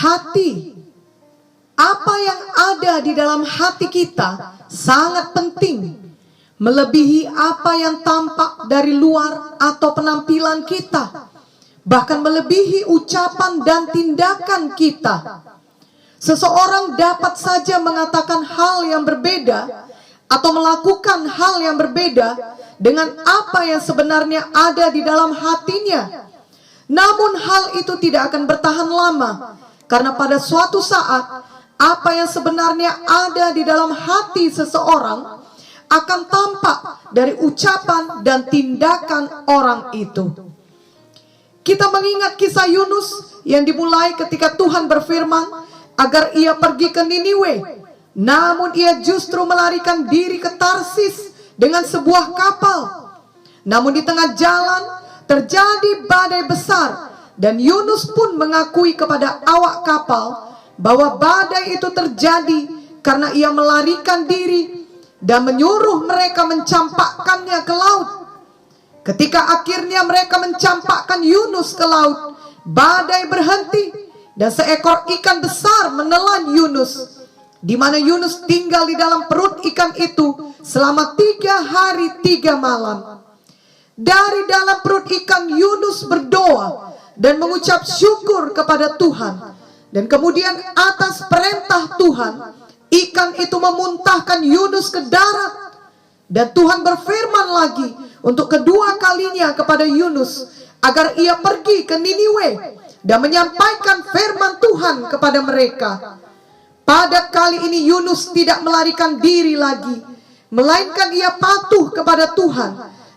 hati. Apa yang ada di dalam hati kita sangat penting, melebihi apa yang tampak dari luar atau penampilan kita, bahkan melebihi ucapan dan tindakan kita. Seseorang dapat saja mengatakan hal yang berbeda atau melakukan hal yang berbeda dengan apa yang sebenarnya ada di dalam hatinya. Namun hal itu tidak akan bertahan lama, karena pada suatu saat apa yang sebenarnya ada di dalam hati seseorang akan tampak dari ucapan dan tindakan orang itu. Kita mengingat kisah Yunus yang dimulai ketika Tuhan berfirman agar ia pergi ke Niniwe, namun ia justru melarikan diri ke Tarsis dengan sebuah kapal. Namun di tengah jalan terjadi badai besar, dan Yunus pun mengakui kepada awak kapal bahwa badai itu terjadi karena ia melarikan diri dan menyuruh mereka mencampakkannya ke laut. Ketika akhirnya mereka mencampakkan Yunus ke laut, badai berhenti dan seekor ikan besar menelan Yunus, di mana Yunus tinggal di dalam perut ikan itu selama 3 hari 3 malam. Dari dalam perut ikan Yunus berdoa dan mengucap syukur kepada Tuhan. Dan kemudian atas perintah Tuhan, ikan itu memuntahkan Yunus ke darat. Dan Tuhan berfirman lagi untuk kedua kalinya kepada Yunus agar ia pergi ke Niniwe dan menyampaikan firman Tuhan kepada mereka. Pada kali ini Yunus tidak melarikan diri lagi, melainkan ia patuh kepada Tuhan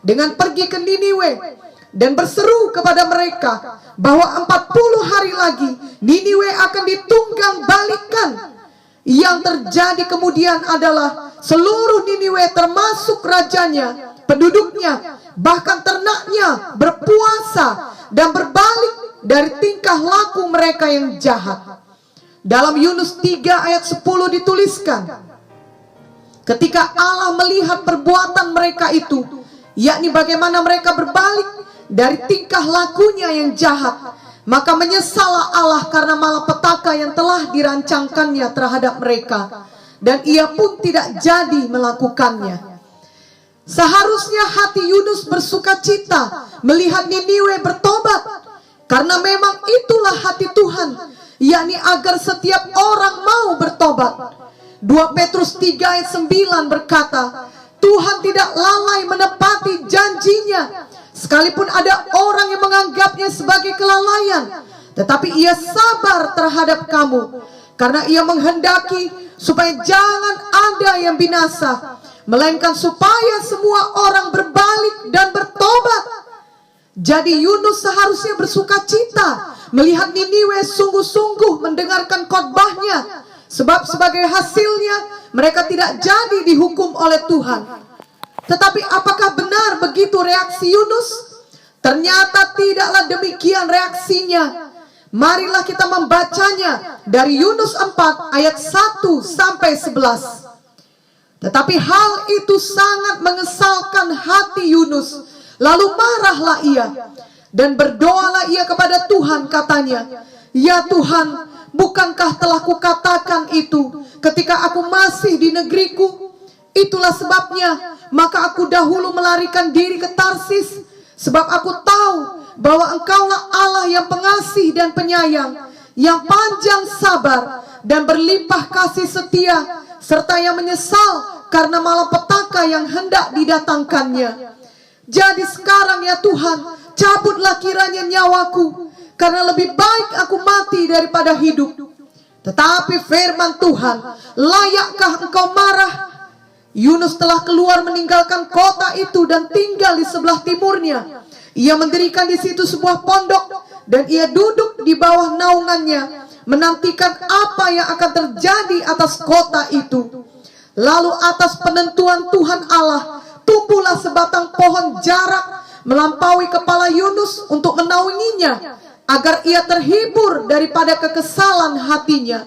dengan pergi ke Niniwe dan berseru kepada mereka bahwa 40 hari lagi Niniwe akan ditunggang balikan. Yang terjadi kemudian adalah seluruh Niniwe termasuk rajanya, penduduknya, bahkan ternaknya berpuasa dan berbalik dari tingkah laku mereka yang jahat. Dalam Yunus 3 ayat 10 dituliskan, ketika Allah melihat perbuatan mereka itu, yakni bagaimana mereka berbalik dari tingkah lakunya yang jahat, maka menyesallah Allah karena malapetaka yang telah dirancangkannya terhadap mereka, dan ia pun tidak jadi melakukannya. Seharusnya hati Yunus bersuka cita melihat Niniwe bertobat, karena memang itulah hati Tuhan, yakni agar setiap orang mau bertobat. 2 Petrus 3 ayat 9 berkata, Tuhan tidak lalai menepati janjinya, sekalipun ada orang yang menganggapnya sebagai kelalaian, tetapi ia sabar terhadap kamu, karena ia menghendaki supaya jangan ada yang binasa, melainkan supaya semua orang berbalik dan bertobat. Jadi Yunus seharusnya bersuka cita melihat Niniwe sungguh-sungguh mendengarkan khotbahnya, sebab sebagai hasilnya mereka tidak jadi dihukum oleh Tuhan. Tetapi apakah benar begitu reaksi Yunus? Ternyata tidaklah demikian reaksinya. Marilah kita membacanya dari Yunus 4 ayat 1 sampai 11. Tetapi hal itu sangat mengesalkan hati Yunus. Lalu marahlah ia dan berdoalah ia kepada Tuhan, katanya, ya Tuhan, bukankah telah kukatakan itu ketika aku masih di negeriku? Itulah sebabnya maka aku dahulu melarikan diri ke Tarsis, sebab aku tahu bahwa Engkaulah Allah yang pengasih dan penyayang, yang panjang sabar dan berlimpah kasih setia, serta yang menyesal karena malapetaka yang hendak didatangkannya. Jadi sekarang ya Tuhan, cabutlah kiranya nyawaku, karena lebih baik aku mati daripada hidup. Tetapi firman Tuhan, layakkah engkau marah? Yunus telah keluar meninggalkan kota itu dan tinggal di sebelah timurnya. Ia mendirikan di situ sebuah pondok dan ia duduk di bawah naungannya, menantikan apa yang akan terjadi atas kota itu. Lalu atas penentuan Tuhan Allah, tumbuhlah sebatang pohon jarak melampaui kepala Yunus untuk menaunginya, agar ia terhibur daripada kekesalan hatinya.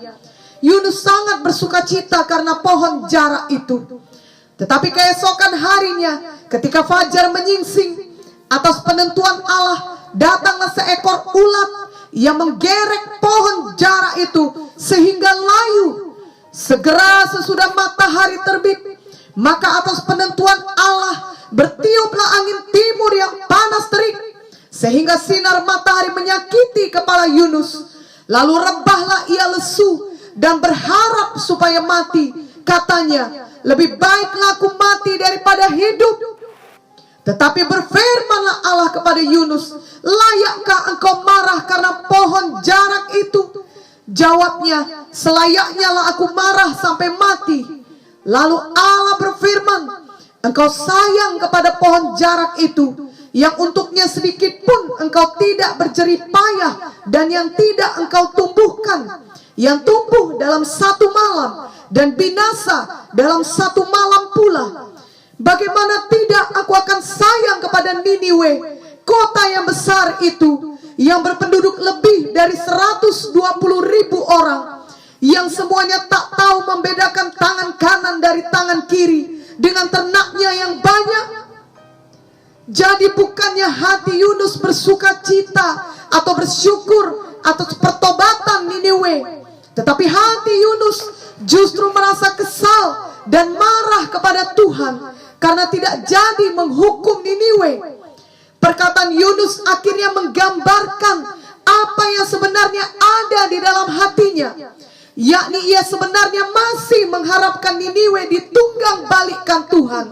Yunus sangat bersuka cita karena pohon jarak itu. Tetapi keesokan harinya, ketika fajar menyingsing, atas penentuan Allah datanglah seekor ulat Ia menggerek pohon jarak itu sehingga layu. Segera sesudah matahari terbit, maka atas penentuan Allah bertiuplah angin timur yang panas terik, sehingga sinar matahari menyakiti kepala Yunus. Lalu rebahlah ia lesu dan berharap supaya mati. Katanya, lebih baiklah aku mati daripada hidup. Tetapi berfirmanlah Allah kepada Yunus, layakkah engkau marah karena pohon jarak itu? Jawabnya, selayaknya lah aku marah sampai mati. Lalu Allah berfirman, engkau sayang kepada pohon jarak itu, yang untuknya sedikit pun engkau tidak berjerih payah, dan yang tidak engkau tumbuhkan, yang tumbuh dalam satu malam dan binasa dalam satu malam pula. Bagaimana tidak aku akan sayang kepada Niniwe, kota yang besar itu, yang berpenduduk lebih dari 120.000 orang, yang semuanya tak tahu membedakan tangan kanan dari tangan kiri, dengan ternaknya yang banyak. Jadi bukannya hati Yunus bersuka cita atau bersyukur atas pertobatan Niniwe, tetapi hati Yunus justru merasa kesal dan marah kepada Tuhan karena tidak jadi menghukum Niniwe. Perkataan Yunus akhirnya menggambarkan apa yang sebenarnya ada di dalam hatinya, yakni ia sebenarnya masih mengharapkan Niniwe ditunggang balikkan Tuhan.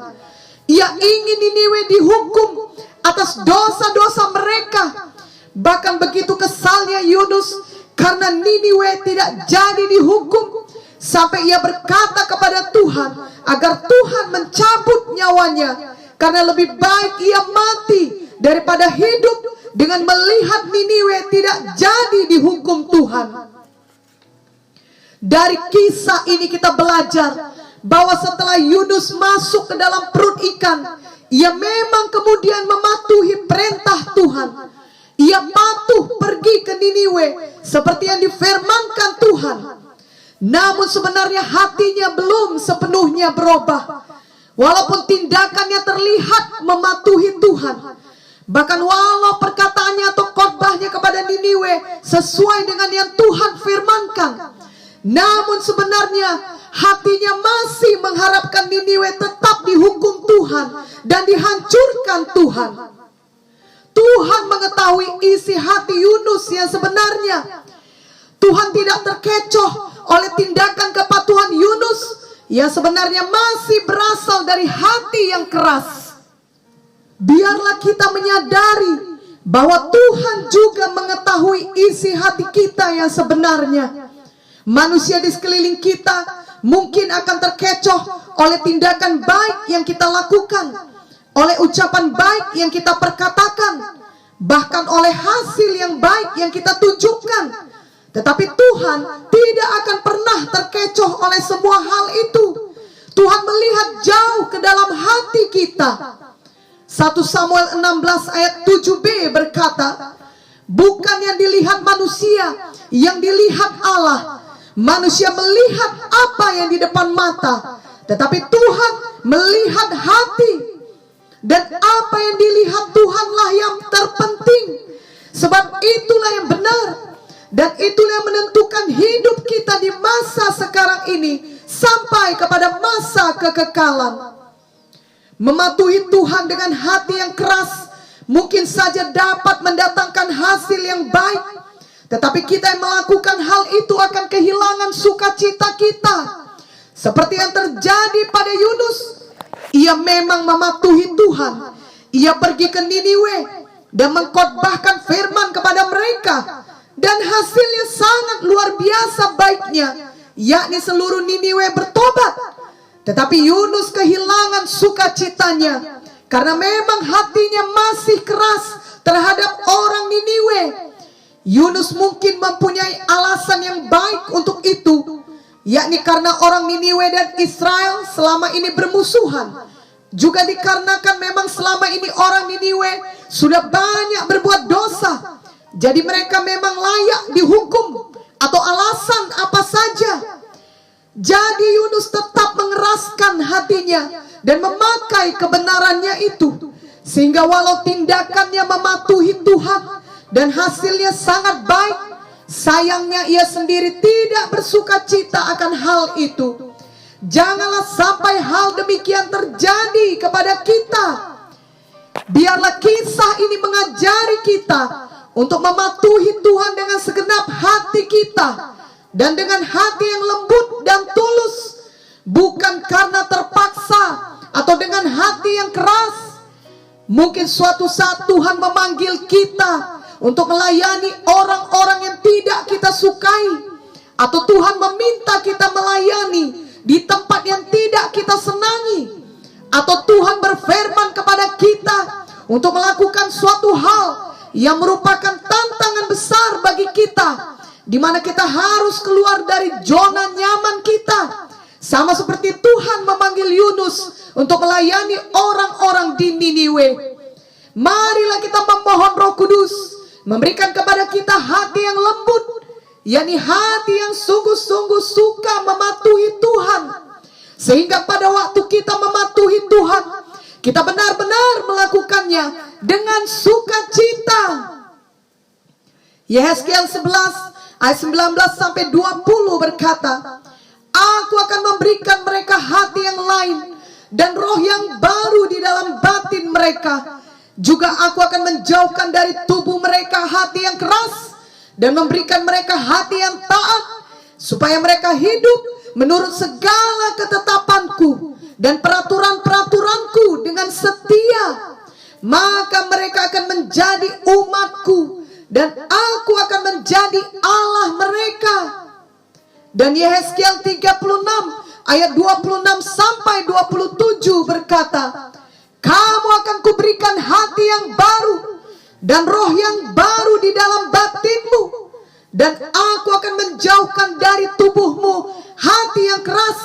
Ia ingin Niniwe dihukum atas dosa-dosa mereka. Bahkan begitu kesalnya Yunus karena Niniwe tidak jadi dihukum, sampai ia berkata kepada Tuhan agar Tuhan mencabut nyawanya, karena lebih baik ia mati daripada hidup dengan melihat Niniwe tidak jadi dihukum Tuhan. Dari kisah ini kita belajar bahwa setelah Yunus masuk ke dalam perut ikan, ia memang kemudian mematuhi perintah Tuhan. Ia patuh pergi ke Niniwe seperti yang difirmankan Tuhan. Namun sebenarnya hatinya belum sepenuhnya berubah. Walaupun tindakannya terlihat mematuhi Tuhan, bahkan walau perkataannya atau khotbahnya kepada Niniwe sesuai dengan yang Tuhan firmankan, namun sebenarnya hatinya masih mengharapkan Niniwe tetap dihukum Tuhan dan dihancurkan Tuhan. Tuhan mengetahui isi hati Yunus yang sebenarnya. Tuhan tidak terkecoh oleh tindakan kepatuhan Yunus yang sebenarnya masih berasal dari hati yang keras. Biarlah kita menyadari bahwa Tuhan juga mengetahui isi hati kita yang sebenarnya. Manusia di sekeliling kita mungkin akan terkecoh oleh tindakan baik yang kita lakukan, oleh ucapan baik yang kita perkatakan, bahkan oleh hasil yang baik yang kita tunjukkan. Tetapi Tuhan tidak akan pernah terkecoh oleh semua hal itu. Tuhan melihat jauh ke dalam hati kita. 1 Samuel 16 ayat 7b berkata, bukan yang dilihat manusia, yang dilihat Allah. Manusia melihat apa yang di depan mata, tetapi Tuhan melihat hati. Dan apa yang dilihat Tuhanlah yang terpenting. Sebab itulah yang benar, dan itulah yang menentukan hidup kita di masa sekarang ini sampai kepada masa kekekalan. Mematuhi Tuhan dengan hati yang keras mungkin saja dapat mendatangkan hasil yang baik, tetapi kita yang melakukan hal itu akan kehilangan sukacita kita. Seperti yang terjadi pada Yunus, ia memang mematuhi Tuhan. Ia pergi ke Niniwe dan mengkhotbahkan firman kepada mereka, dan hasilnya sangat luar biasa baiknya, yakni seluruh Niniwe bertobat. Tetapi Yunus kehilangan sukacitanya karena memang hatinya masih keras terhadap orang Niniwe. Yunus mungkin mempunyai alasan yang baik untuk itu, yakni karena orang Niniwe dan Israel selama ini bermusuhan. Juga dikarenakan memang selama ini orang Niniwe sudah banyak berbuat dosa, jadi mereka memang layak dihukum, atau alasan apa saja. Jadi Yunus tetap mengeraskan hatinya dan memakai kebenarannya itu, sehingga walau tindakannya mematuhi Tuhan, dan hasilnya sangat baik. Sayangnya ia sendiri tidak bersuka cita akan hal itu. Janganlah sampai hal demikian terjadi kepada kita. Biarlah kisah ini mengajari kita untuk mematuhi Tuhan dengan segenap hati kita dan dengan hati yang lembut dan tulus, bukan karena terpaksa atau dengan hati yang keras. Mungkin suatu saat Tuhan memanggil kita untuk melayani orang-orang yang tidak kita sukai, atau Tuhan meminta kita melayani di tempat yang tidak kita senangi, atau Tuhan berfirman kepada kita untuk melakukan suatu hal yang merupakan tantangan besar bagi kita, di mana kita harus keluar dari zona nyaman kita. Sama seperti Tuhan memanggil Yunus untuk melayani orang-orang di Niniwe. Marilah kita memohon Roh Kudus memberikan kepada kita hati yang lembut, yakni hati yang sungguh-sungguh suka mematuhi Tuhan, sehingga pada waktu kita mematuhi Tuhan, kita benar-benar melakukannya dengan sukacita. Yehezkiel 11 ayat 19 sampai 20 berkata, Aku akan memberikan mereka hati yang lain dan roh yang baru di dalam batin mereka. Juga aku akan menjauhkan dari tubuh mereka hati yang keras dan memberikan mereka hati yang taat, supaya mereka hidup menurut segala ketetapanku dan peraturan-peraturanku dengan setia. Maka mereka akan menjadi umatku dan aku akan menjadi Allah mereka. Dan Yehezkiel 36 ayat 26 sampai 27 berkata, Kamu akan kuberikan hati yang baru dan roh yang baru di dalam batinmu, dan aku akan menjauhkan dari tubuhmu hati yang keras,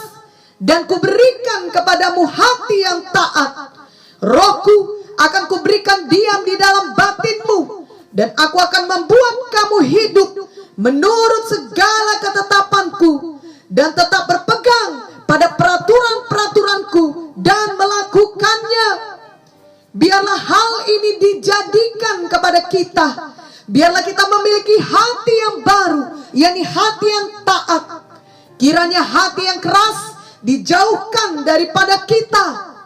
dan kuberikan kepadamu hati yang taat. Rohku akan kuberikan diam di dalam batinmu, dan aku akan membuat kamu hidup menurut segala ketetapanku, dan tetap berpegang pada peraturan-peraturanku dan melakukannya. Biarlah hal ini dijadikan kepada kita. Biarlah kita memiliki hati yang baru, yakni hati yang taat. Kiranya hati yang keras dijauhkan daripada kita.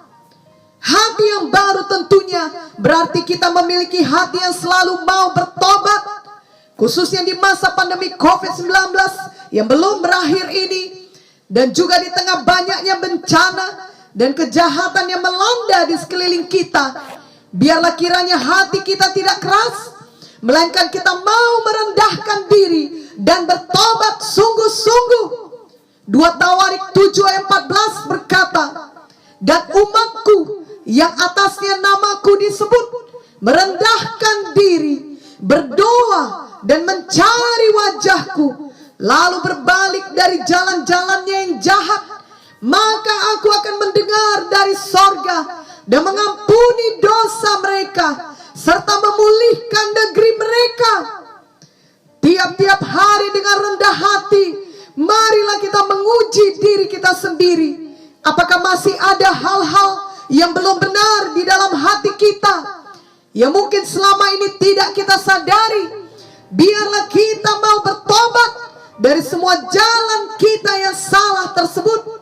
Hati yang baru tentunya berarti kita memiliki hati yang selalu mau bertobat, khususnya di masa pandemi COVID-19 yang belum berakhir ini, dan juga di tengah banyaknya bencana dan kejahatan yang melanda di sekeliling kita. Biarlah kiranya hati kita tidak keras, melainkan kita mau merendahkan diri dan bertobat sungguh-sungguh. 2 Tawarik 7 ayat 14 berkata, Dan umatku yang atasnya namaku disebut merendahkan diri, berdoa dan mencari wajahku, lalu berbalik dari jalan-jalannya yang jahat, maka aku akan mendengar dari sorga dan mengampuni dosa mereka, serta memulihkan negeri mereka. Tiap-tiap hari dengan rendah hati, marilah kita menguji diri kita sendiri. Apakah masih ada hal-hal yang belum benar di dalam hati kita, yang mungkin selama ini tidak kita sadari? Biarlah kita mau bertobat dari semua jalan kita yang salah tersebut.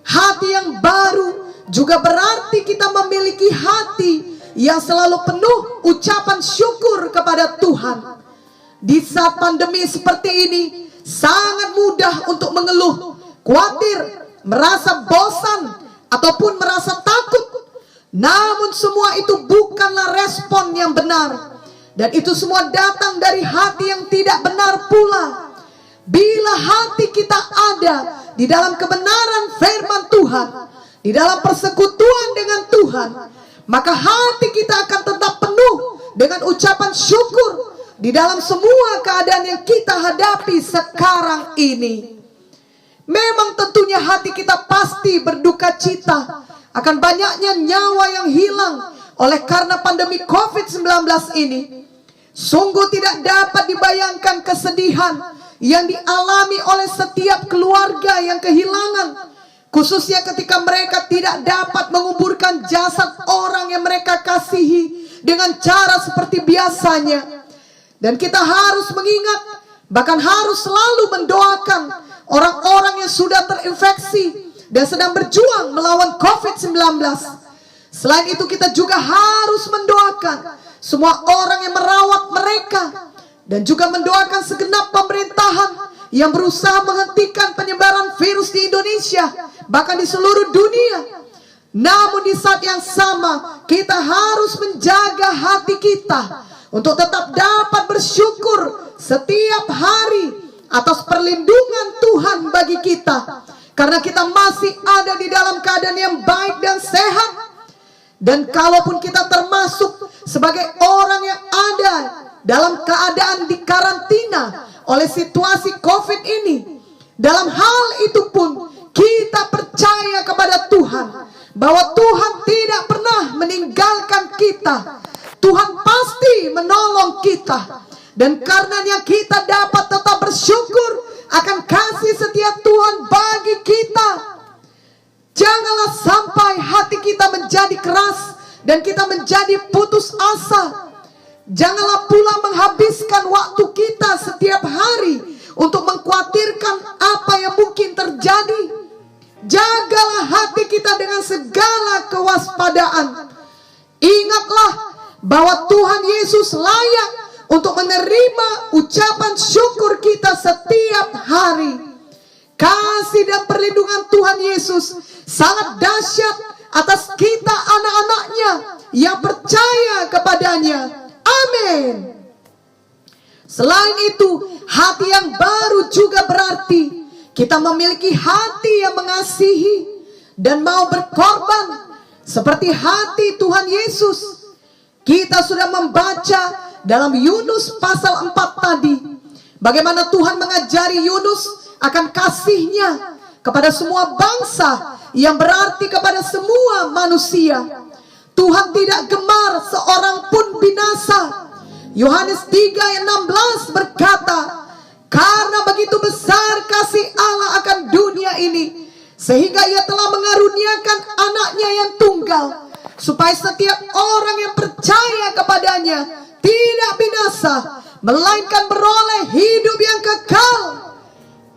Hati yang baru juga berarti kita memiliki hati yang selalu penuh ucapan syukur kepada Tuhan. Di saat pandemi seperti ini, sangat mudah untuk mengeluh, khawatir, merasa bosan, ataupun merasa takut. Namun semua itu bukanlah respon yang benar, dan itu semua datang dari hati yang tidak benar pula. Bila hati kita ada di dalam kebenaran firman Tuhan, di dalam persekutuan dengan Tuhan, maka hati kita akan tetap penuh dengan ucapan syukur di dalam semua keadaan yang kita hadapi sekarang ini. Memang tentunya hati kita pasti berduka cita akan banyaknya nyawa yang hilang oleh karena pandemi COVID-19 ini. Sungguh tidak dapat dibayangkan kesedihan yang dialami oleh setiap keluarga yang kehilangan, khususnya ketika mereka tidak dapat menguburkan jasad orang yang mereka kasihi dengan cara seperti biasanya. Dan kita harus mengingat, bahkan harus selalu mendoakan orang-orang yang sudah terinfeksi dan sedang berjuang melawan COVID-19. Selain itu kita juga harus mendoakan semua orang yang merawat mereka, dan juga mendoakan segenap pemerintahan yang berusaha menghentikan penyebaran virus di Indonesia, bahkan di seluruh dunia. Namun di saat yang sama, kita harus menjaga hati kita untuk tetap dapat bersyukur setiap hari atas perlindungan Tuhan bagi kita, karena kita masih ada di dalam keadaan yang baik dan sehat. Dan kalaupun kita termasuk sebagai orang yang ada dalam keadaan di karantina oleh situasi COVID ini, dalam hal itu pun kita percaya kepada Tuhan bahwa Tuhan tidak pernah meninggalkan kita. Tuhan pasti menolong kita, dan karenanya kita dapat tetap bersyukur akan kasih setia Tuhan bagi kita. Janganlah sampai hati kita menjadi keras dan kita menjadi putus asa. Janganlah pula menghabiskan waktu kita setiap hari untuk mengkhawatirkan apa yang mungkin terjadi. Jagalah hati kita dengan segala kewaspadaan. Ingatlah bahwa Tuhan Yesus layak untuk menerima ucapan syukur kita setiap hari. Kasih dan perlindungan Tuhan Yesus sangat dahsyat atas kita anak-anaknya yang percaya kepadanya. Amin. Selain itu, hati yang baru juga berarti kita memiliki hati yang mengasihi dan mau berkorban seperti hati Tuhan Yesus. Kita sudah membaca dalam Yunus pasal 4 tadi, bagaimana Tuhan mengajari Yunus akan kasihnya kepada semua bangsa, yang berarti kepada semua manusia. Tuhan tidak gemar seorang pun binasa. Yohanes 3 ayat 16 berkata, karena begitu besar kasih Allah akan dunia ini, sehingga ia telah mengaruniakan anaknya yang tunggal, supaya setiap orang yang percaya kepadanya tidak binasa, melainkan beroleh hidup yang kekal.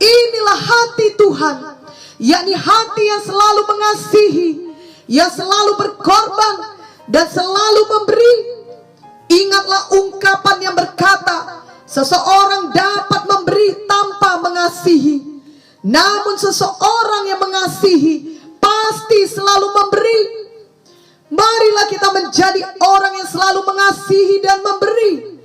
Inilah hati Tuhan, yakni hati yang selalu mengasihi, yang selalu berkorban, dan selalu memberi. Ingatlah ungkapan yang berkata, seseorang dapat memberi tanpa mengasihi, namun seseorang yang mengasihi pasti selalu memberi. Marilah kita menjadi orang yang selalu mengasihi dan memberi.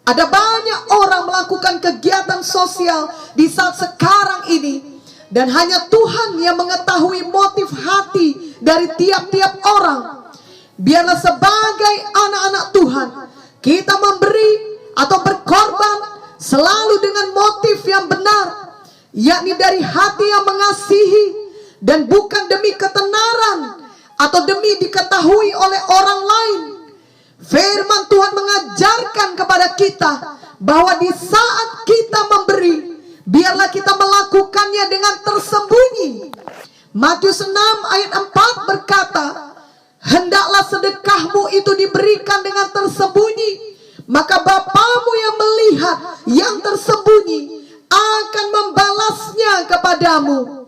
Ada banyak orang melakukan kegiatan sosial di saat sekarang ini, dan hanya Tuhan yang mengetahui motif hati dari tiap-tiap orang. Biarlah sebagai anak-anak Tuhan, kita memberi atau berkorban selalu dengan motif yang benar, yakni dari hati yang mengasihi, dan bukan demi ketenaran atau demi diketahui oleh orang lain. Firman Tuhan mengajarkan kepada kita bahwa di saat kita memberi, biarlah kita melakukannya dengan tersembunyi. Matius 6 ayat 4 berkata, hendaklah sedekahmu itu diberikan dengan tersembunyi, maka Bapamu yang melihat yang tersembunyi akan membalasnya kepadamu.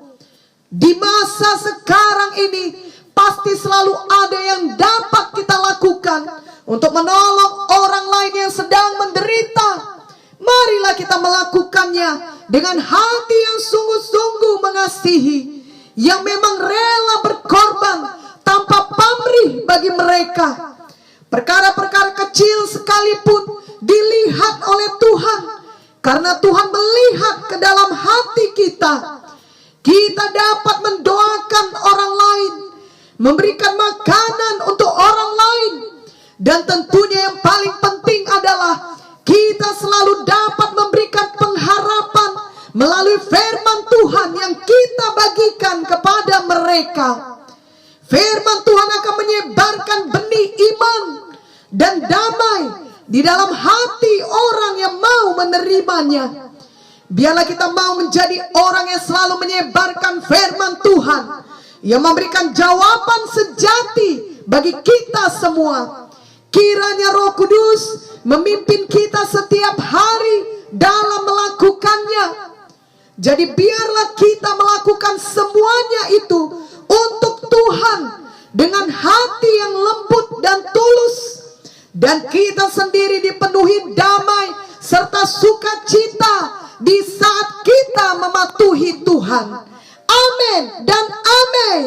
Di masa sekarang ini pasti selalu ada yang dapat kita lakukan untuk menolong orang lain yang sedang menderita. Marilah kita melakukannya dengan hati yang sungguh-sungguh mengasihi, yang memang rela berkorban tanpa pamrih bagi mereka. Perkara-perkara kecil sekalipun dilihat oleh Tuhan, karena Tuhan melihat ke dalam hati kita. Kita dapat mendoakan orang lain, memberikan makanan untuk orang lain, dan tentunya yang paling penting adalah kita selalu dapat memberikan pengharapan melalui firman Tuhan yang kita bagikan kepada mereka. Firman Tuhan akan menyebarkan benih iman dan damai di dalam hati orang yang mau menerimanya. Biarlah kita mau menjadi orang yang selalu menyebarkan firman Tuhan, yang memberikan jawaban sejati bagi kita semua. Kiranya Roh Kudus memimpin kita setiap hari dalam melakukannya. Jadi biarlah kita melakukan semuanya itu untuk Tuhan dengan hati yang lembut dan tulus, dan kita sendiri dipenuhi damai serta sukacita di saat kita mematuhi Tuhan. Amin dan amin.